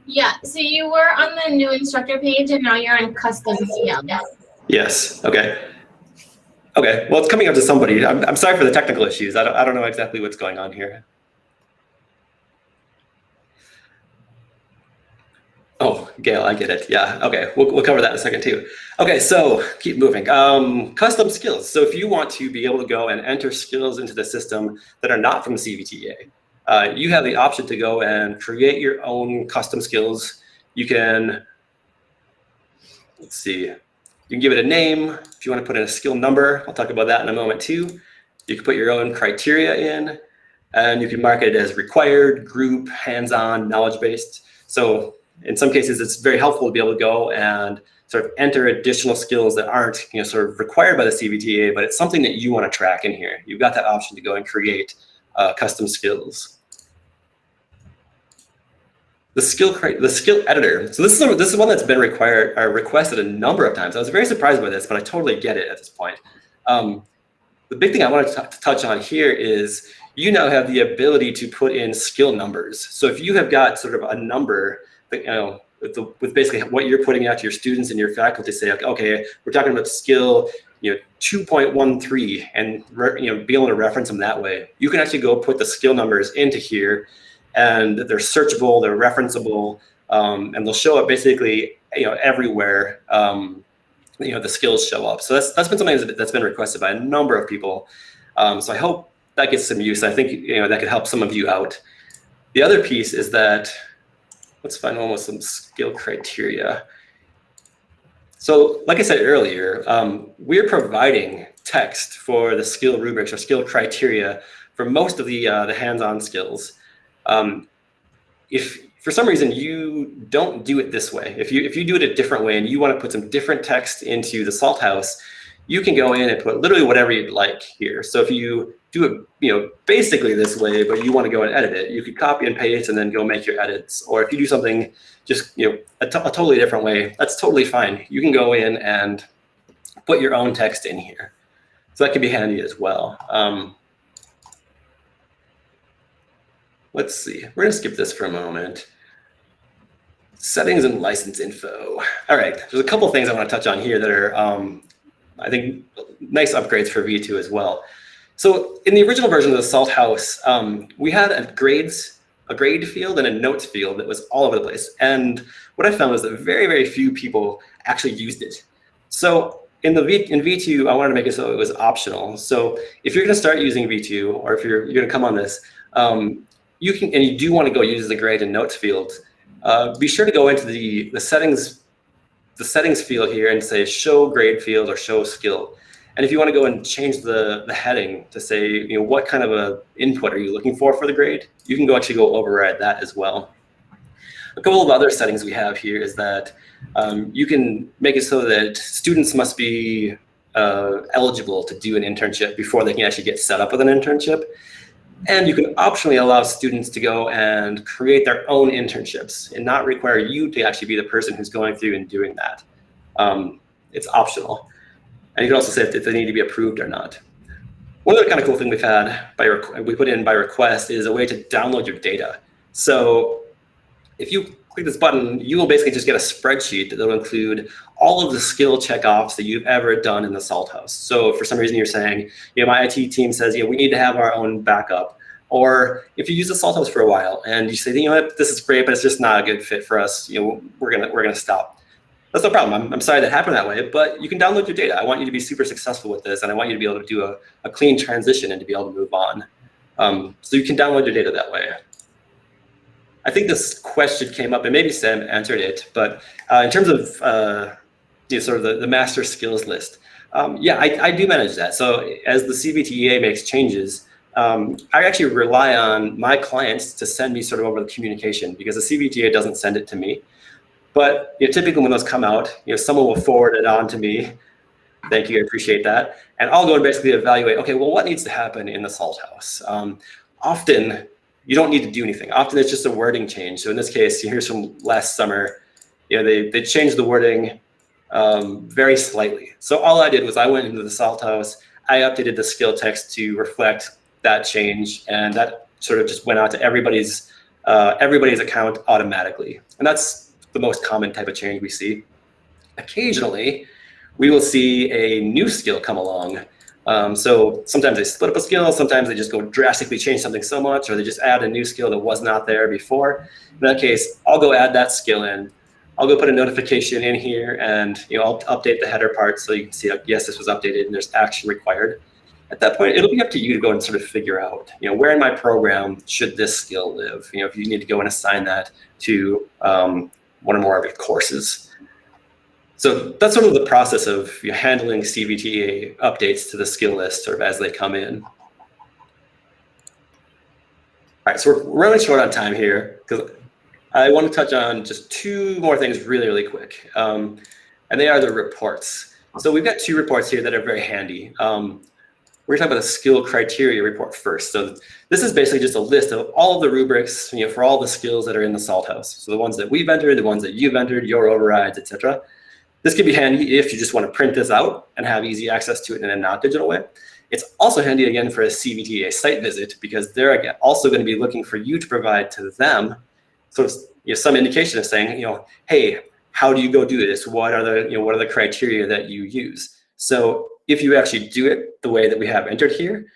Yeah, so you were on the new instructor page and now you're on custom skills. Yes, okay. Okay, well, it's coming up to somebody. I'm sorry for the technical issues. I don't know exactly what's going on here. Oh, Gail, I get it. Yeah, okay, we'll cover that in a second too. Okay, so keep moving. Custom skills. So if you want to be able to go and enter skills into the system that are not from CVTA, you have the option to go and create your own custom skills. You can, let's see, you can give it a name. If you want to put in a skill number, I'll talk about that in a moment too. You can put your own criteria in, and you can mark it as required, group, hands-on, knowledge-based. So in some cases, it's very helpful to be able to go and sort of enter additional skills that aren't, sort of required by the CVTA, but it's something that you want to track in here. You've got that option to go and create custom skills. The skill editor. So this is one that's been requested a number of times. I was very surprised by this, but I totally get it at this point. The big thing I want to touch on here is you now have the ability to put in skill numbers. So if you have got sort of a number that, with basically what you're putting out to your students and your faculty, say, okay, we're talking about skill 2.13, and be able to reference them that way. You can actually go put the skill numbers into here, and they're searchable, they're referenceable, and they'll show up basically everywhere. The skills show up. So that's been something that's been requested by a number of people. So I hope that gets some use. I think that could help some of you out. The other piece is that, let's find one with some skill criteria. So like I said earlier, we're providing text for the skill rubrics or skill criteria for most of the hands-on skills. If for some reason you don't do it this way, if you do it a different way and you want to put some different text into the Salt House, you can go in and put literally whatever you'd like here. So if you do it basically this way, but you want to go and edit it, you could copy and paste and then go make your edits. Or if you do something just a totally different way, that's totally fine. You can go in and put your own text in here. So that can be handy as well. Let's see, we're gonna skip this for a moment. Settings and license info. All right, there's a couple things I want to touch on here that are, I think, nice upgrades for V2 as well. So in the original version of the Salt House, we had a grade field and a notes field that was all over the place. And what I found was that very, very few people actually used it. So in V2, I wanted to make it so it was optional. So if you're going to start using V2, or if you're going to come on this, you can, and you do want to go use the grade and notes field, be sure to go into the settings field here and say show grade field or show skill. And if you want to go and change the heading to say, what kind of a input are you looking for the grade, you can actually go override that as well. A couple of other settings we have here is that you can make it so that students must be eligible to do an internship before they can actually get set up with an internship. And you can optionally allow students to go and create their own internships and not require you to actually be the person who's going through and doing that. It's optional. And you can also say if they need to be approved or not. One other kind of cool thing we've had, we put in by request, is a way to download your data. So if you click this button, you will basically just get a spreadsheet that will include all of the skill checkoffs that you've ever done in the Salt House. So if for some reason you're saying, my IT team says, we need to have our own backup. Or if you use the Salt House for a while and you say, what, this is great, but it's just not a good fit for us. We're gonna stop. that's no problem. I'm sorry that happened that way, but you can download your data. I want you to be super successful with this, and I want you to be able to do a clean transition and to be able to move on. So you can download your data that way. I think this question came up, and maybe Sam answered it, but in terms of sort of the master skills list, yeah, I do manage that. So as the CVTEA makes changes, I actually rely on my clients to send me sort of over the communication, because the CVTEA doesn't send it to me. But typically when those come out, someone will forward it on to me. Thank you, I appreciate that. And I'll go and basically evaluate, okay, well, what needs to happen in the Salt House? Often, you don't need to do anything. Often it's just a wording change. So in this case, here's from last summer, they changed the wording very slightly. So all I did was I went into the Salt House, I updated the skill text to reflect that change, and that sort of just went out to everybody's account automatically. And that's the most common type of change we see. Occasionally, we will see a new skill come along. So sometimes they split up a skill, sometimes they just go drastically change something so much, or they just add a new skill that was not there before. In that case, I'll go add that skill in. I'll go put a notification in here, and I'll update the header part so you can see, yes, this was updated and there's action required. At that point, it'll be up to you to go and sort of figure out, where in my program should this skill live? If you need to go and assign that to one or more of your courses. So that's sort of the process of handling CVTEA updates to the skill list sort of as they come in. All right, so we're running short on time here because I want to touch on just two more things really, really quick. And they are the reports. So we've got two reports here that are very handy. We're going to talk about the skill criteria report first. So this is basically just a list of all of the rubrics, for all the skills that are in the Salt House. So the ones that we've entered, the ones that you've entered, your overrides, etc. This can be handy if you just want to print this out and have easy access to it in a not digital way. It's also handy again for a CVTEA site visit, because they're also going to be looking for you to provide to them sort of some indication of saying, hey, how do you go do this? What are the criteria that you use? So if you actually do it the way that we have entered here,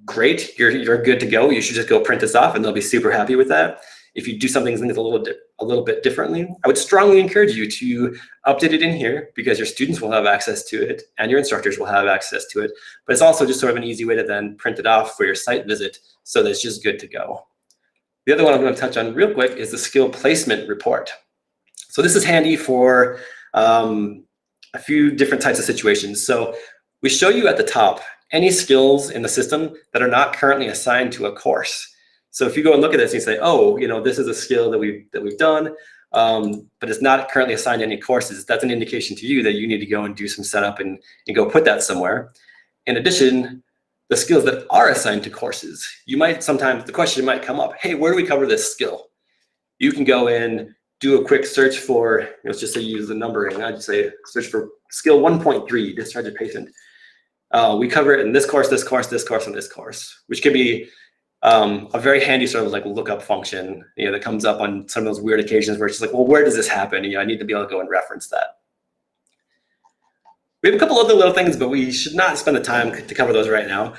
great, you're good to go. You should just go print this off and they'll be super happy with that. If you do something a little bit differently, I would strongly encourage you to update it in here, because your students will have access to it and your instructors will have access to it. But it's also just sort of an easy way to then print it off for your site visit so that it's just good to go. The other one I'm going to touch on real quick is the skill placement report. So this is handy for a few different types of situations. So we show you at the top any skills in the system that are not currently assigned to a course. So if you go and look at this and you say, oh, this is a skill that we've done, but it's not currently assigned to any courses, that's an indication to you that you need to go and do some setup and go put that somewhere. In addition, the skills that are assigned to courses, sometimes the question might come up, hey, where do we cover this skill? You can go in, do a quick search for, let's just say use the numbering. I'd say search for skill 1.3, discharge a patient. We cover it in this course, this course, this course, and this course, which can be a very handy sort of like lookup function, that comes up on some of those weird occasions where it's just like, well, where does this happen? I need to be able to go and reference that. We have a couple other little things, but we should not spend the time to cover those right now.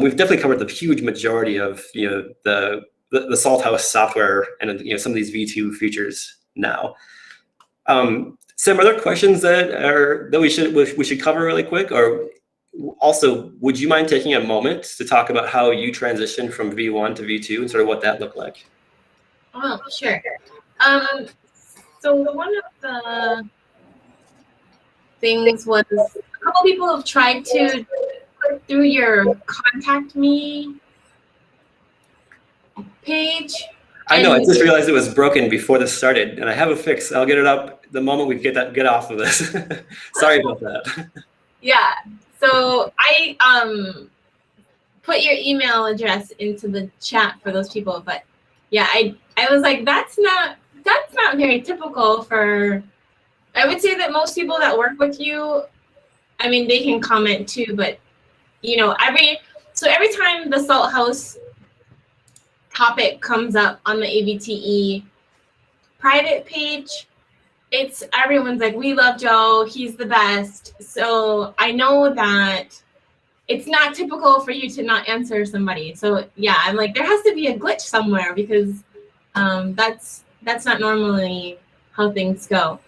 We've definitely covered the huge majority of the Salt House software and some of these V2 features now. Sam, are there questions that we should cover really quick? Or also, would you mind taking a moment to talk about how you transitioned from V1 to V2 and sort of what that looked like? Oh, sure. So one of the things was a couple people have tried to click through your contact me page. I know, I just realized it was broken before this started, and I have a fix. I'll get it up the moment we get off of this. Sorry about that. Yeah, so I put your email address into the chat for those people, but yeah, I was like, that's not very typical for, I would say that most people that work with you, I mean, they can comment too, but every time the Salt House topic comes up on the AVTE private page, everyone's like, we love Joe, he's the best. So I know that it's not typical for you to not answer somebody. So yeah, I'm like, there has to be a glitch somewhere, because that's not normally how things go.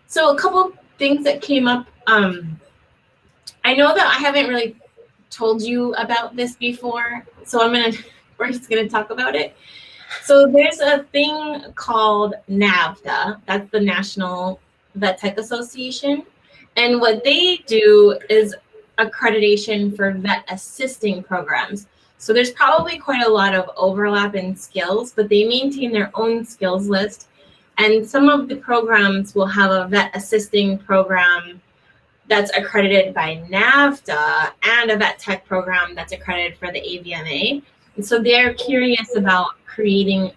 So a couple things that came up. I know that I haven't really told you about this before, so we're just gonna talk about it. So there's a thing called NAVTA, that's the National Vet Tech Association. And what they do is accreditation for vet assisting programs. So there's probably quite a lot of overlap in skills, but they maintain their own skills list. And some of the programs will have a vet assisting program that's accredited by NAVTA and a vet tech program that's accredited for the AVMA. And so they're curious about creating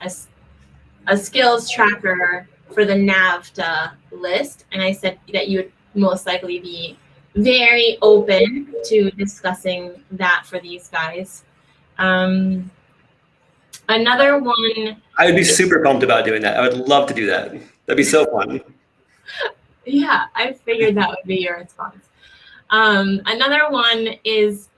a skills tracker for the NAVTA list. And I said that you would most likely be very open to discussing that for these guys. Another one. I would be super pumped about doing that. I would love to do that. That'd be so fun. Yeah, I figured that would be your response. Another one is,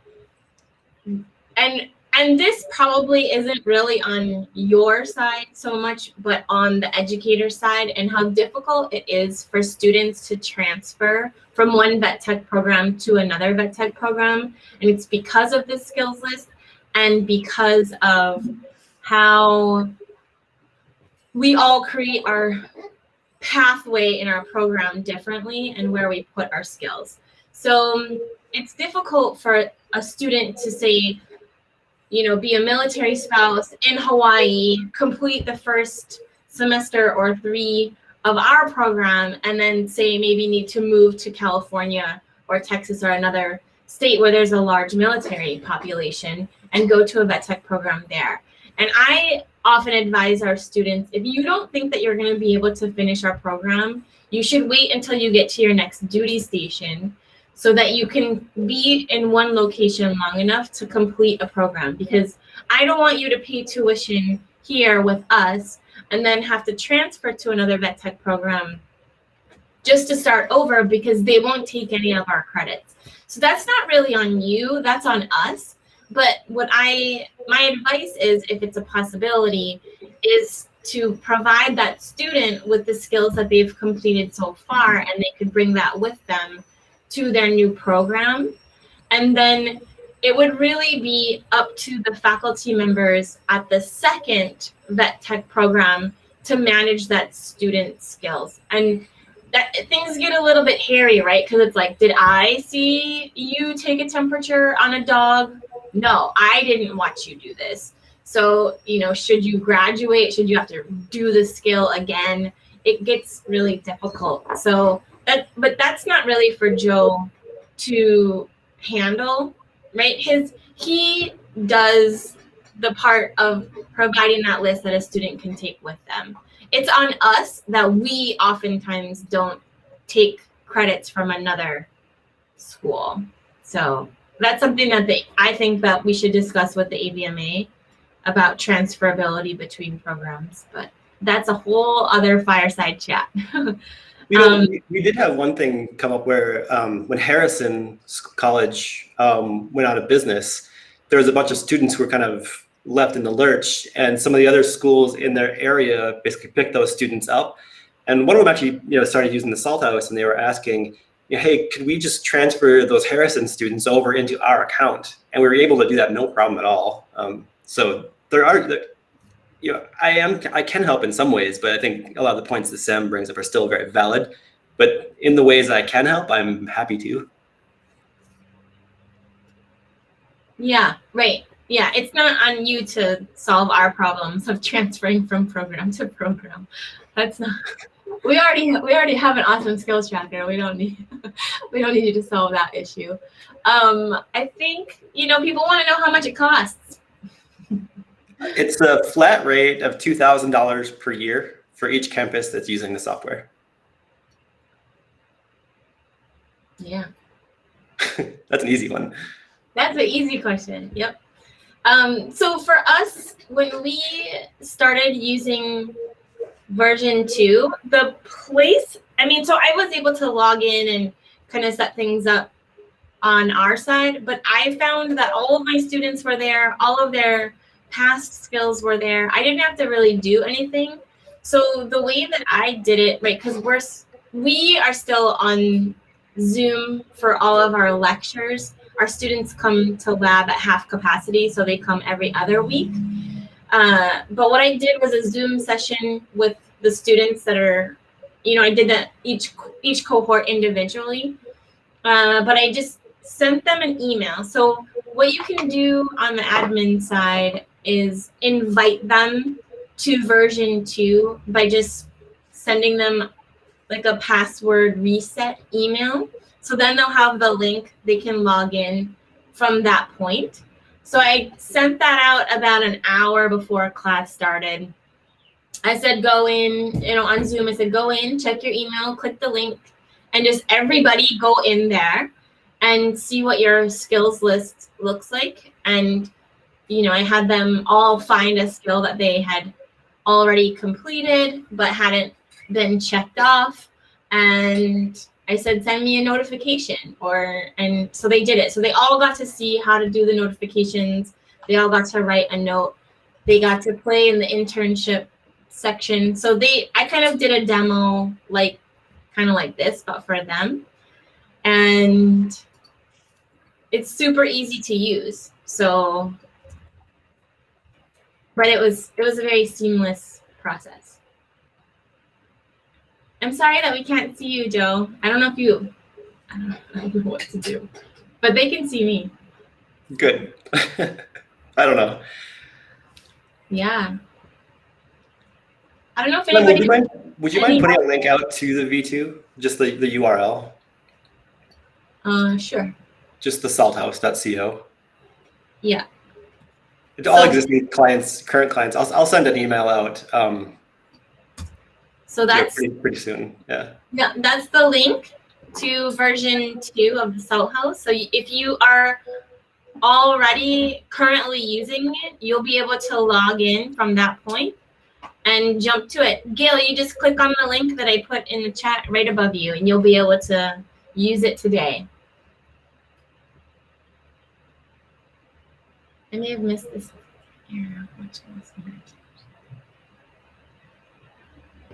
and this probably isn't really on your side so much, but on the educator side, and how difficult it is for students to transfer from one vet tech program to another vet tech program. And it's because of the skills list and because of how we all create our pathway in our program differently and where we put our skills. So it's difficult for a student to say, you know, be a military spouse in Hawaii, complete the first semester or 3 of our program, and then say maybe need to move to California or Texas or another state where there's a large military population and go to a vet tech program there. And I often advise our students, if you don't think that you're going to be able to finish our program, you should wait until you get to your next duty station so that you can be in one location long enough to complete a program. Because I don't want you to pay tuition here with us and then have to transfer to another vet tech program just to start over because they won't take any of our credits. So that's not really on you, that's on us. But my advice is, if it's a possibility, is to provide that student with the skills that they've completed so far, and they could bring that with them to their new program. And then it would really be up to the faculty members at the second vet tech program to manage that student's skills. And that things get a little bit hairy, right? Because it's like, did I see you take a temperature on a dog? No, I didn't watch you do this. So, you know, should you graduate? Should you have to do the skill again? It gets really difficult. So but that's not really for Joe to handle, right? He does the part of providing that list that a student can take with them. It's on us that we oftentimes don't take credits from another school. So that's something that I think that we should discuss with the AVMA about transferability between programs, but that's a whole other fireside chat. You know, we did have one thing come up where when Harrison College went out of business, there was a bunch of students who were kind of left in the lurch, and some of the other schools in their area basically picked those students up. And one of them actually, you know, started using the Salt House, and they were asking, hey, could we just transfer those Harrison students over into our account? And we were able to do that no problem at all. So you know, I can help in some ways, but I think a lot of the points that Sam brings up are still very valid. But in the ways I can help, I'm happy to. Yeah, right. Yeah, it's not on you to solve our problems of transferring from program to program. That's not. We already have an awesome skills tracker. We don't need you to solve that issue. I think, you know, people want to know how much it costs. It's a flat rate of $2,000 per year for each campus that's using the software. Yeah. That's an easy one. That's an easy question. Yep. So for us, when we started using version 2, the place, so I was able to log in and kind of set things up on our side, but I found that all of my students were there, all of their past skills were there. I didn't have to really do anything. So the way that I did it, right, because we are still on Zoom for all of our lectures. Our students come to lab at half capacity, so they come every other week. But what I did was a Zoom session with the students that are, I did that each cohort individually. But I just sent them an email. So what you can do on the admin side is invite them to version 2 by just sending them like a password reset email. So then they'll have the link, they can log in from that point. So I sent that out about an hour before class started. I said, go in, on Zoom, I said, go in, check your email, click the link, and just everybody go in there and see what your skills list looks like. And, I had them all find a skill that they had already completed but hadn't been checked off. And I said, send me a notification, and so they did it. So they all got to see how to do the notifications. They all got to write a note. They got to play in the internship section. So I kind of did a demo kind of like this, but for them. And it's super easy to use. So, but it was a very seamless process. I'm sorry that we can't see you, Joe. I don't know what to do, but they can see me. Good. I don't know. Yeah. I don't know if anybody. Would you mind putting a link out to the V2? Just the URL? Sure. Just the salthouse.co. Yeah. All existing clients, current clients. I'll send an email out. So that's pretty soon. Yeah. Yeah, that's the link to version 2 of the Salt House. So if you are already currently using it, you'll be able to log in from that point and jump to it. Gail, you just click on the link that I put in the chat right above you, and you'll be able to use it today. I may have missed this.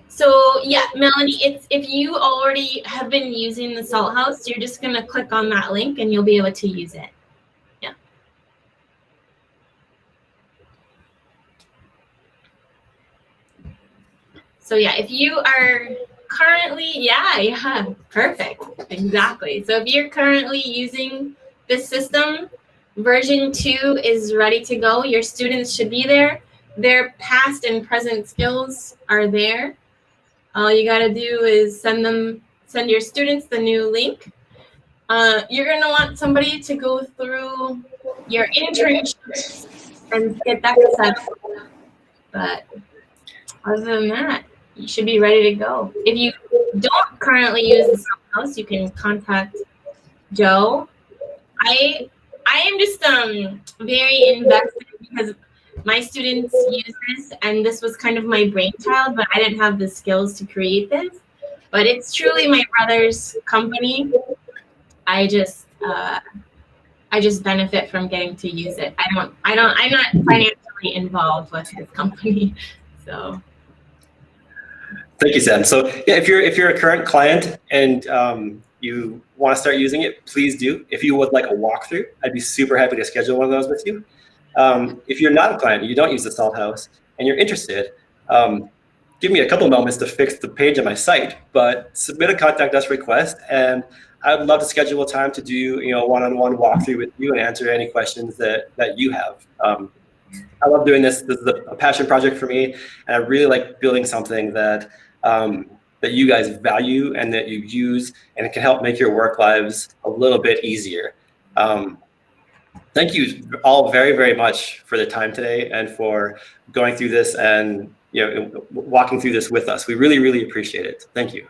So yeah, Melanie, if you already have been using the Salt House, you're just gonna click on that link and you'll be able to use it. Yeah. So yeah, if you are currently, yeah, perfect, exactly. So if you're currently using this system, version 2 is ready to go. Your students should be there. Their past and present skills are there. All you got to do is send your students the new link. You're going to want somebody to go through your internships and get that set up. But other than that, you should be ready to go. If you don't currently use the Salt House, you can contact Joe. I am just very invested because my students use this, and this was kind of my brainchild, but I didn't have the skills to create this. But it's truly my brother's company. I just benefit from getting to use it. I'm not financially involved with his company, so. Thank you, Sam. So yeah, if you're a current client and you want to start using it, please do. If you would like a walkthrough, I'd be super happy to schedule one of those with you. If you're not a client, you don't use the Salt House, and you're interested, give me a couple moments to fix the page on my site, but submit a contact us request, and I would love to schedule a time to do a one-on-one walkthrough with you and answer any questions that you have. I love doing this. This is a passion project for me, and I really like building something that that you guys value and that you use, and it can help make your work lives a little bit easier. Thank you all very, very much for the time today and for going through this and walking through this with us. We really, really appreciate it. Thank you.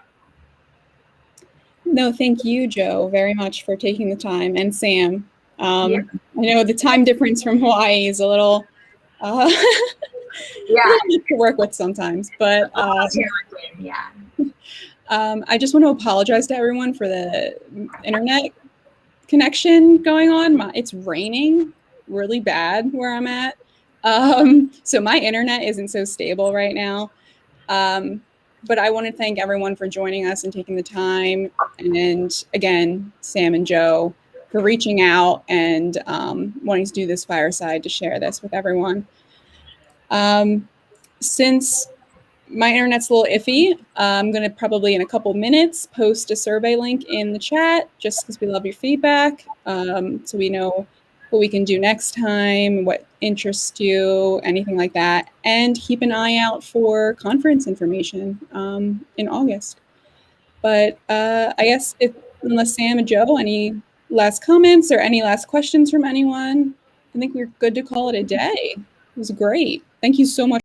No, thank you, Joe, very much for taking the time, and Sam. I know the time difference from Hawaii is a little to work with sometimes, but I just want to apologize to everyone for the internet connection going on. It's raining really bad where I'm at, so my internet isn't so stable right now. But I want to thank everyone for joining us and taking the time. And again, Sam and Joe for reaching out and wanting to do this fireside to share this with everyone. Since my internet's a little iffy, I'm going to probably in a couple minutes post a survey link in the chat just because we love your feedback. So we know what we can do next time, what interests you, anything like that. And keep an eye out for conference information in August. But I guess unless Sam and Joe, any last comments or any last questions from anyone, I think we're good to call it a day. It was great. Thank you so much.